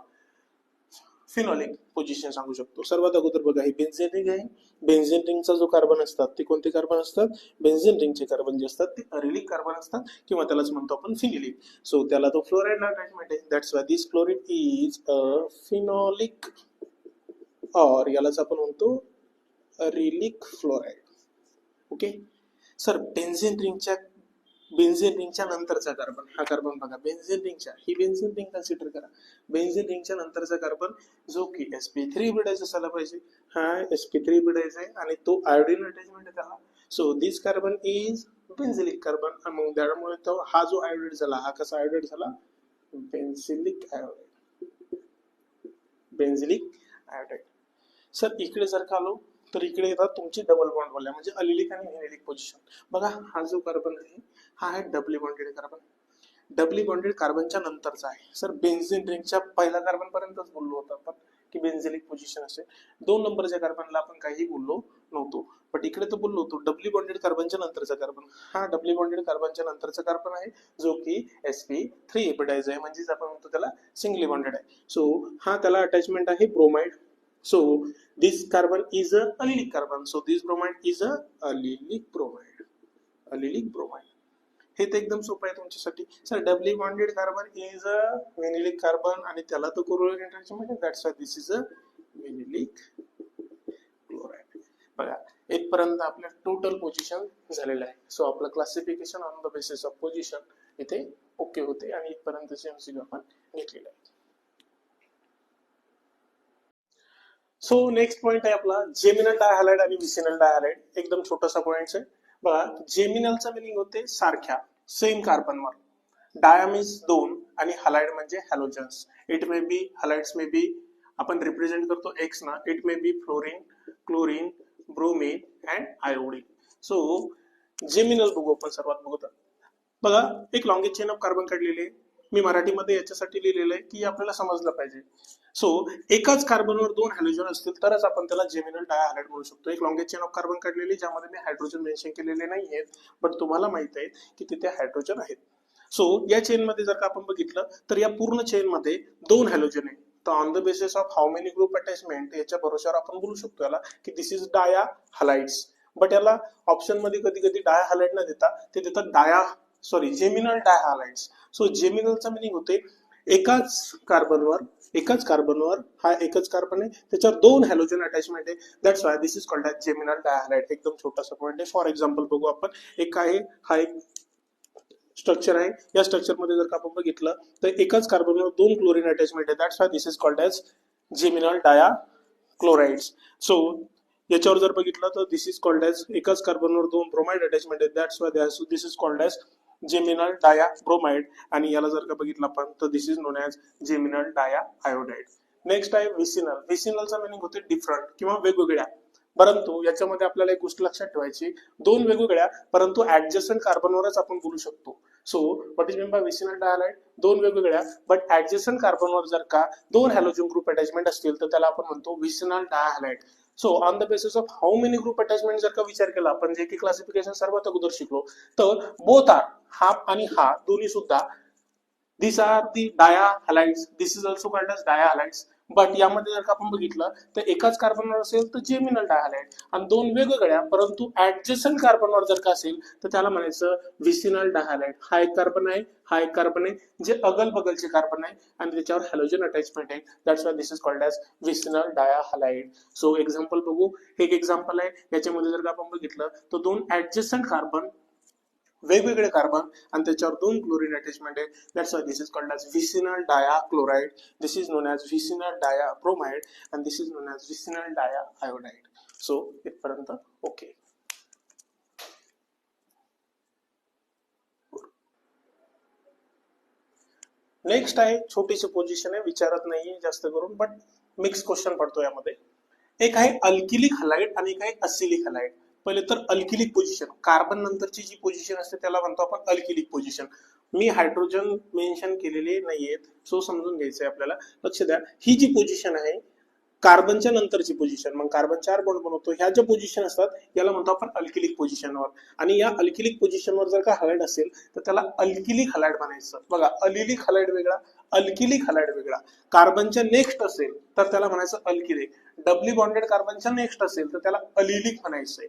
फिनोलिक पोझिशन सांगू शकतो. सर्वात अगोदर बघा, ही बेन्झीन रिंग आहे. बेन्झीन रिंगचा जो कार्बन असतात ते कोणते कार्बन असतात, बेन्झीन रिंगचे कार्बन जे असतात ते अलिलिक कार्बन असतात, किंवा त्यालाच म्हणतो आपण फिनिलिक. सो त्याला तो फ्लोराइडला अटॅचमेंट आहे, that's why this chlorine is a phenolic, और यालाच आपण म्हणतो allylic fluoride. Okay sir, benzene रिंगच्या नंतरचा कार्बन, हा कार्बन बघा, बेन्झीन रिंग कन्सिडर करा. बेन्झीन रिंगच्या नंतरचा कार्बन जो की sp3 हिब्रिडाइज असायला पाहिजे, हा sp3 हिब्रिडाइज आहे, आणि तो आयोडीन अटॅचमेंट आहे त्याला. So this carbon is benzylic carbon, मग त्यामुळे तो हा जो आयोडाइड झाला, हा कसा आयोडाइड झाला, बेन्झिलिक आयोडाइड. सर इकडे जर का आलो तर इकडे येतात तुमची डबल बॉन्ड वाल्या, म्हणजे अलिलिक आणि व्हिनिलिक पोझिशन. बघा, हा जो कार्बन आहे हा आहे doubly bonded carbon. Doubly bonded कार्बनच्या नंतरचा आहे. सर बेन्झीन रिंगच्या पहिल्या कार्बन पर्यंतच बोललो होतो आपण की बेन्झिलिक पोझिशन असेल. 2 नंबरच्या कार्बनला आपण काही बोललो नव्हतो, बट इकडे तर बोललो होतो डबली बॉन्डेड कार्बनच्या नंतरचा कार्बन. हा डबली बॉन्डेड कार्बनच्या नंतरचा कार्बन आहे जो की sp3 हिब्रिडाइज आहे, म्हणजेच आपण म्हणतो त्याला सिंगली बॉन्डेड आहे. सो हा त्याला अटॅचमेंट आहे bromide. So this carbon is a allylic carbon. So this bromide is a allylic bromide. Allylic bromide. हे तर एकदम सोपं आहे तुमच्यासाठी. Sir doubly bonded carbon is a vinylic carbon, आणि त्याला तो क्लोराइड अटॅचमेंट आहे, that's why this is a vinylic chloride. बघा, इथपर्यंत आपल्या टोटल पोझिशन झालेलं आहे. सो आपलं classification on the basis of position इथे ओके होते, आणि इथपर्यंतचे एमसीक्यू आपण घेतलेले आहे. सो नेक्स्ट पॉइंट आहे आपला जेमिनल डायहॅलाइड आणि विसिनल डायहॅलाइड. एकदम छोटासा पॉइंट आहे बघा. जेमिनलचा मिनिंग होते सारख्या, सेम कार्बनवर. डाया मीन्स 2 आणि हॅलाइड म्हणजे halogens. It may be, हॅलाइड्स may be, आपण रिप्रेझेंट करतो एक्स ना, it may be fluorine, chlorine, bromine and iodine. So geminal बघू आपण सर्वात बघू. बघा, एक लॉंगेज चेन ऑफ कार्बन काढलेली आहे. मी मराठीमध्ये याच्यासाठी लिहिलेलं आहे की आपल्याला समजलं पाहिजे. सो एकाच कार्बनवर 2 हॅलोजन असतील तरच आपण त्याला जेमिनल डायहॅलाइड म्हणू शकतो. एक लॉंगेज चेन ऑफ कार्बन काढलेली ज्यामध्ये मी हायड्रोजन मेन्शन केलेले नाही आहेत, पण तुम्हाला माहित आहे की तिथे हायड्रोजन आहेत. सो या चेन मध्ये जर का आपण बघितलं तर या पूर्ण चेन मध्ये 2 हॅलोजन आहे. तर on the basis of how many group attachment याच्या भरोश्यावर आपण बोलू शकतो याला की this is di halides. But याला ऑप्शन मध्ये कधी कधी डाया हॅलाइड न देता ते देतात डाया जेमिनल डायहॅलाइड्स. सो जेमिनलचा मिनिंग होते एकाच कार्बनवर हा एकच कार्बन आहे, त्याच्यावर दोन हॅलोजन अटॅचमेंट आहे, that's why this is called as geminal dihalide. एकदम छोटासा पॉईंट आहे. फॉर एक्झाम्पल बघू आपण. एक आहे, हा एक स्ट्रक्चर आहे. या स्ट्रक्चर मध्ये जर का आपण बघितलं तर एकाच कार्बनवर दोन क्लोरीन अटॅचमेंट आहे, that's why this is called as geminal dichlorides. So याच्यावर जर बघितलं तर दिस इज कॉल्ड ॲज एकाच कार्बनवर दोन ब्रोमाइड अटॅचमेंट आहे, that's why this is called as geminal dibromide. आणि याला जर का बघितलं आपण तर this is known as geminal diiodide. Next आहे व्हिसिनल. व्हिसिनलचा मिनिंग होते डिफरंट किंवा वेगवेगळ्या. परंतु याच्यामध्ये आपल्याला एक गोष्ट लक्षात ठेवायची, दोन वेगवेगळ्या परंतु ऍडजस्टंट कार्बनवरच आपण बोलू शकतो. So what is mean by vicinal dihalide? दोन वेगवेगळ्या बट ऍडजस्टंट कार्बनवर जर का दोन हॅलोजन ग्रुप अटॅचमेंट असतील तर त्याला आपण म्हणतो vicinal dihalide. So on the basis of how many group attachment जर का विचार केला आपण, जे की क्लासिफिकेशन सर्वात अगोदर शिकलो, तर बोथ आर, हा आणि हा दोन्ही सुद्धा, this are the dihalides, this is also called as dihalides. But यामध्ये जर का आपण बघितलं तर एकाच कार्बनवर असेल तर जेमिनल डायहालाइड, आणि दोन वेगवेगळ्या परंतु ऍडजस्टंट कार्बनवर जर का असेल तर त्याला म्हणायचं व्हिसिनल डायहालाइड. हा एक कार्बन आहे, हा एक कार्बन आहे, जे अगल बगलचे कार्बन आहे आणि त्याच्यावर हॅलोजन अटॅचमेंट आहे, that's why this is called as vicinal dihalide. So example बघू. एक एक्झाम्पल आहे, याच्यामध्ये जर का आपण बघितलं तर दोन ऍडजस्टंट कार्बन, वेगवेगळे कार्बन आणि त्याच्यावर दोन क्लोरीन अटॅचमेंट आहे, that's why this is called as vicinal dichloride. This is known as vicinal dibromide and this is known as vicinal diiodide. So इथपर्यंत ओके. नेक्स्ट आहे छोटीशी पोझिशन आहे, विचारत नाहीये जास्त करून बट मिक्स क्वेश्चन पडतो यामध्ये. एक आहे अल्किलिक हलाइड आणि एक आहे असिलिक हलाइड. पहिले तर अल्किलिक पोझिशन, कार्बन नंतरची जी पोझिशन असते त्याला म्हणतो आपण अल्किलिक पोझिशन. मी हायड्रोजन मेन्शन केलेले नाहीयेत, सो समजून घ्यायचंय आपल्याला. लक्ष द्या, ही जी पोझिशन आहे कार्बनच्या नंतरची पोझिशन, मग कार्बन 4 बॉन्ड बनवतो, ह्या ज्या पोझिशन असतात याला म्हणतो आपण अल्किलिक पोझिशनवर. आणि या अल्किलिक पोझिशनवर जर का हलाइड असेल तर त्याला अल्किलिक हलाइड म्हणायचं. बघा, अलिलिक हलाइड वेगळा, अल्किलिक हलाइड वेगळा. कार्बनच्या नेक्स्ट असेल तर त्याला म्हणायचं अल्किलिक, डबली बॉन्डेड कार्बनच्या नेक्स्ट असेल तर त्याला अलिलिक म्हणायचंय.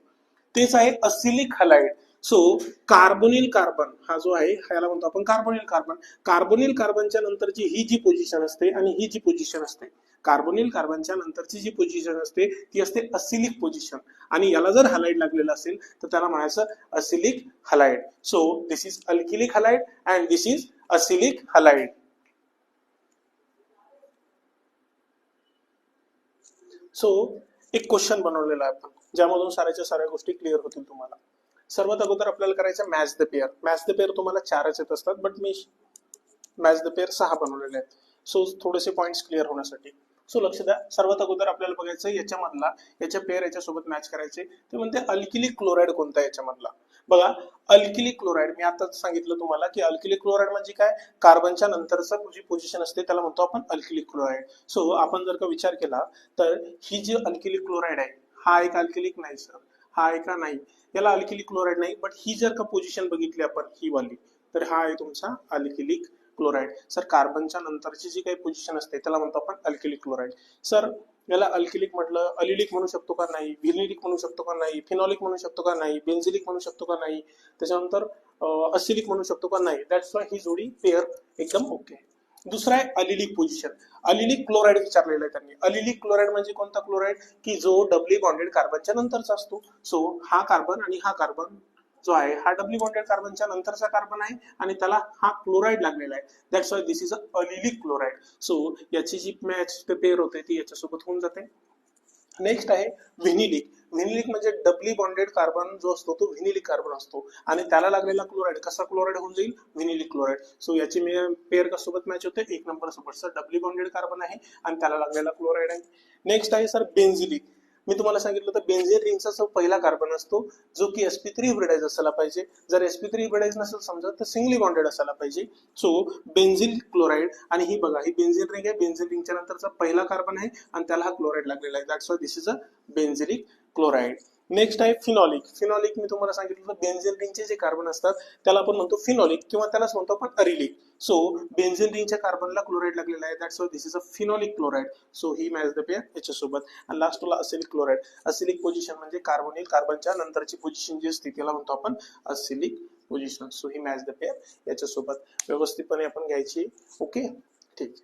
तेच आहे असिलिक हलाइड. सो कार्बोनिल कार्बन हा जो आहे ह्याला म्हणतो आपण कार्बोनिल कार्बन. कार्बोनिल कार्बनच्या नंतरची ही जी पोझिशन असते आणि ही जी पोझिशन असते, कार्बोनिल कार्बनच्या नंतरची जी पोझिशन असते ती असते असिलिक पोझिशन, आणि याला जर हलाइड लागलेला असेल तर त्याला म्हणायचं acylic halide. So this is alkylic halide and this is acylic halide. So एक क्वेश्चन बनवलेला आहे आपण, ज्यामधून साऱ्या गोष्टी क्लिअर होतील तुम्हाला. सर्वात अगोदर आपल्याला करायचं match the pair. Match the pair तुम्हाला 4च येत असतात, but me match the pair 6 बनवलेले आहेत. सो थोडेसे पॉइंट्स क्लिअर होण्यासाठी. सो लक्ष द्या, सर्वात अगोदर आपल्याला बघायचं याच्यामधला, याच्या पेअर याच्यासोबत मॅच करायचे, ते म्हणते अल्किलिक क्लोराइड कोणता याच्यामधला. बघा, अल्किलिक क्लोराइड मी आताच सांगितलं तुम्हाला की अल्किलिक क्लोराइड म्हणजे काय, कार्बनच्या नंतरचं जी पोझिशन असते त्याला म्हणतो आपण अल्किलिक क्लोराइड. सो आपण जर का विचार केला तर ही जी अल्किलिक क्लोराइड आहे, हा एक अल्किलिक नाही सर, हा एक नाही, याला अल्किलिक क्लोराइड नाही. बट ही जर का पोझिशन बघितली आपण ही वाली, तर हा आहे तुमचा अल्किलिक क्लोराइड. सर कार्बनच्या नंतरची जी काही पोझिशन असते त्याला म्हणतो आपण अल्किलिक क्लोराइड. सर याला अल्किलिक म्हटलं, अलिलिक म्हणू शकतो का नाही, व्हिनिलिक म्हणू शकतो का नाही, फिनॉलिक म्हणू शकतो का नाही, बेन्झिलिक म्हणू शकतो का नाही, त्याच्यानंतर असिलिक म्हणू शकतो का नाही. दॅट्स वाय ही जोडी पेअर एकदम ओके. दुसरा आहे अलिलिक पोझिशन. अलिलिक क्लोराइड विचारलेला आहे त्यांनी. अलिलिक क्लोराइड म्हणजे कोणता क्लोराइड, की जो डबली बॉन्डेड कार्बनच्या नंतरचा असतो. सो हा कार्बन आणि हा कार्बन जो आहे हा डबली बॉन्डेड कार्बनच्या नंतरचा कार्बन आहे आणि त्याला हा क्लोराइड लागलेला आहे, that's why this is a allylic chloride. So याची जी मॅच पेअर होते ती याच्यासोबत होऊन जाते. नेक्स्ट आहे व्हिनिलिक. व्हिनिलिक म्हणजे डबली बॉन्डेड कार्बन जो असतो तो व्हिनिलिक कार्बन असतो आणि त्याला लागलेला क्लोराइड कसा क्लोराइड होऊन जाईल, व्हिनिलिक क्लोराइड. सो याची पेअर कसोबत मॅच होते, 1 नंबर सोबत. सर डबली बॉन्डेड कार्बन आहे आणि त्याला लागलेला क्लोराइड आहे. नेक्स्ट आहे सर बेन्झिलिक. मी तुम्हाला सांगितलं तर बेन्झिन रिंगचा जो पहिला कार्बन असतो जो की sp3 हिब्रिडाइज असायला पाहिजे. जर sp3 हिब्रिडाइज नसेल समजा तर सिंगली बॉन्डेड असायला पाहिजे. सो बेन्झिल क्लोराइड, आणि ही बघा ही बेन्झिन रिंग आहे, बेन्झिन रिंगच्या नंतरचा पहिला कार्बन आहे आणि त्याला हा क्लोराइड लागलेला आहे, that's why this is a benzylic chloride. Next आहे फिनॉलिक. फिनॉलिक मी तुम्हाला सांगितलं बेन्झिन रिंगचे जे कार्बन असतात त्याला आपण म्हणतो फिनॉलिक किंवा त्यालाच म्हणतो आपण अरिलिक. सो बेन्झिन रिंगच्या कार्बनला क्लोराइड लागलेला आहे, that's why this is a phenolic chloride. So ही मॅच द पेअर याच्यासोबत. आणि लास्ट तुला असिलिक क्लोराइड. असिलिक पोझिशन म्हणजे कार्बोनिल कार्बनच्या नंतरची पोझिशन जी असते त्याला म्हणतो आपण असिलिक पोझिशन. सो ही मॅच द पेअर याच्यासोबत व्यवस्थितपणे आपण घ्यायची. ओके, ठीक.